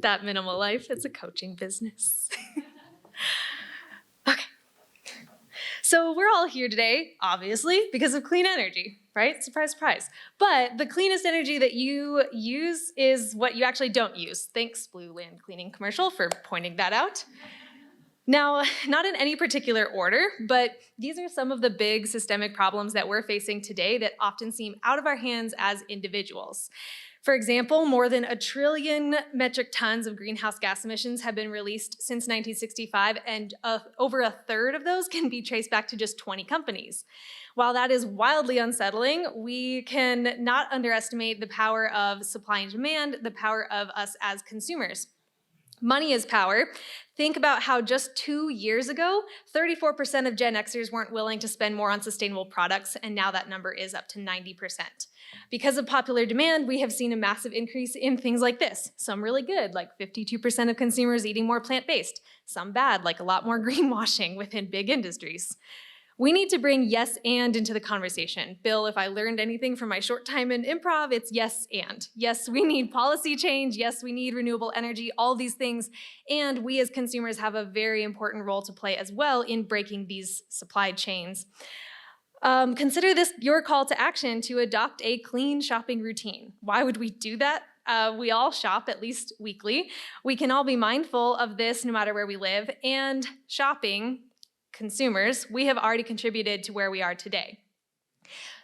that minimal life. It's a coaching business. Okay. So we're all here today, obviously, because of clean energy, right? Surprise, surprise. But the cleanest energy that you use is what you actually don't use. Thanks, Blue Land Cleaning commercial, for pointing that out. Now, not in any particular order, but these are some of the big systemic problems that we're facing today that often seem out of our hands as individuals. For example, more than 1 trillion metric tons of greenhouse gas emissions have been released since 1965, and over a third of those can be traced back to just 20 companies. While that is wildly unsettling, we can not underestimate the power of supply and demand, the power of us as consumers. Money is power. Think about how just 2 years ago, 34% of Gen Xers weren't willing to spend more on sustainable products, and now that number is up to 90%. Because of popular demand, we have seen a massive increase in things like this. Some really good, like 52% of consumers eating more plant-based. Some bad, like a lot more greenwashing within big industries. We need to bring yes and into the conversation. Bill, if I learned anything from my short time in improv, it's yes and. Yes, we need policy change. Yes, we need renewable energy, all these things. And we as consumers have a very important role to play as well in breaking these supply chains. Consider this your call to action to adopt a clean shopping routine. Why would we do that? We all shop at least weekly. We can all be mindful of this no matter where we live. And shopping, consumers, we have already contributed to where we are today.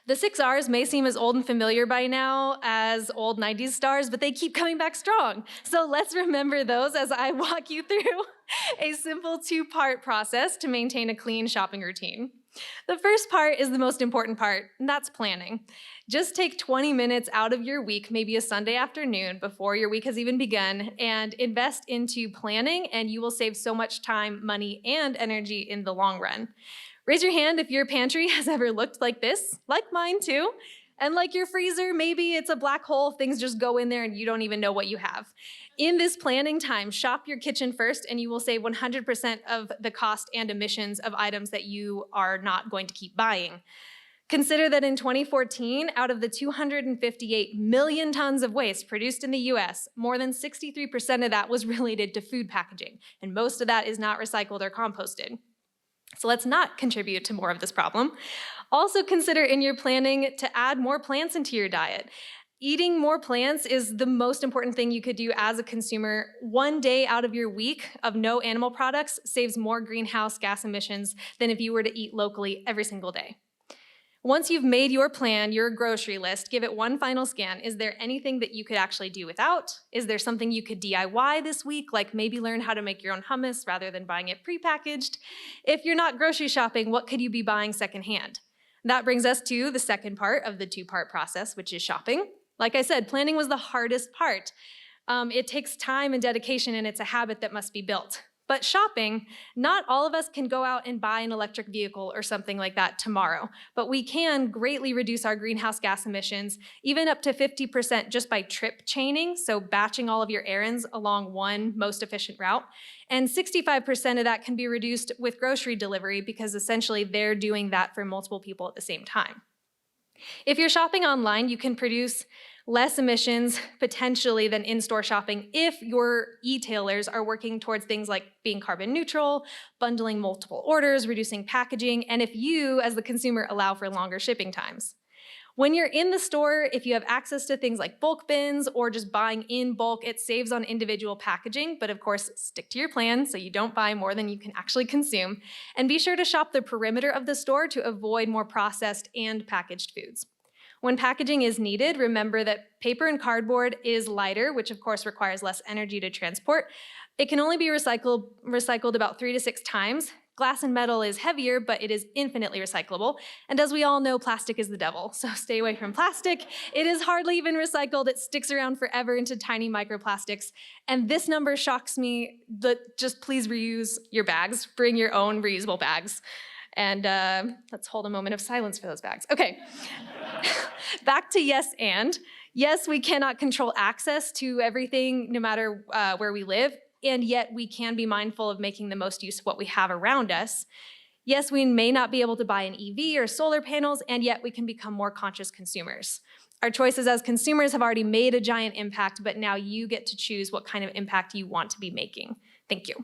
The 6 R's may seem as old and familiar by now as old 90s stars, but they keep coming back strong. So let's remember those as I walk you through a simple 2-part process to maintain a clean shopping routine. The first part is the most important part, and that's planning. Just take 20 minutes out of your week, maybe a Sunday afternoon before your week has even begun, and invest into planning, and you will save so much time, money, and energy in the long run. Raise your hand if your pantry has ever looked like this, like mine too. And like your freezer, maybe it's a black hole, things just go in there and you don't even know what you have. In this planning time, shop your kitchen first and you will save 100% of the cost and emissions of items that you are not going to keep buying. Consider that in 2014, out of the 258 million tons of waste produced in the US, more than 63% of that was related to food packaging, and most of that is not recycled or composted. So let's not contribute to more of this problem. Also consider in your planning to add more plants into your diet. Eating more plants is the most important thing you could do as a consumer. 1 day out of your week of no animal products saves more greenhouse gas emissions than if you were to eat locally every single day. Once you've made your plan, your grocery list, give it one final scan. Is there anything that you could actually do without? Is there something you could DIY this week, like maybe learn how to make your own hummus rather than buying it prepackaged? If you're not grocery shopping, what could you be buying secondhand? That brings us to the second part of the 2-part process, which is shopping. Like I said, planning was the hardest part. It takes time and dedication, and it's a habit that must be built. But shopping, not all of us can go out and buy an electric vehicle or something like that tomorrow, but we can greatly reduce our greenhouse gas emissions, even up to 50% just by trip chaining, so batching all of your errands along one most efficient route. And 65% of that can be reduced with grocery delivery because essentially they're doing that for multiple people at the same time. If you're shopping online, you can produce less emissions potentially than in-store shopping if your e-tailers are working towards things like being carbon neutral, bundling multiple orders, reducing packaging, and if you, as the consumer, allow for longer shipping times. When you're in the store, if you have access to things like bulk bins or just buying in bulk, it saves on individual packaging, but of course, stick to your plan so you don't buy more than you can actually consume. And be sure to shop the perimeter of the store to avoid more processed and packaged foods. When packaging is needed, remember that paper and cardboard is lighter, which of course requires less energy to transport. It can only be recycled about 3 to 6 times. Glass and metal is heavier, but it is infinitely recyclable. And as we all know, plastic is the devil, so stay away from plastic. It is hardly even recycled. It sticks around forever into tiny microplastics. And this number shocks me, but just please reuse your bags. Bring your own reusable bags. And let's hold a moment of silence for those bags. Okay, back to yes and. Yes, we cannot control access to everything no matter where we live, and yet we can be mindful of making the most use of what we have around us. Yes, we may not be able to buy an EV or solar panels, and yet we can become more conscious consumers. Our choices as consumers have already made a giant impact, but now you get to choose what kind of impact you want to be making. Thank you.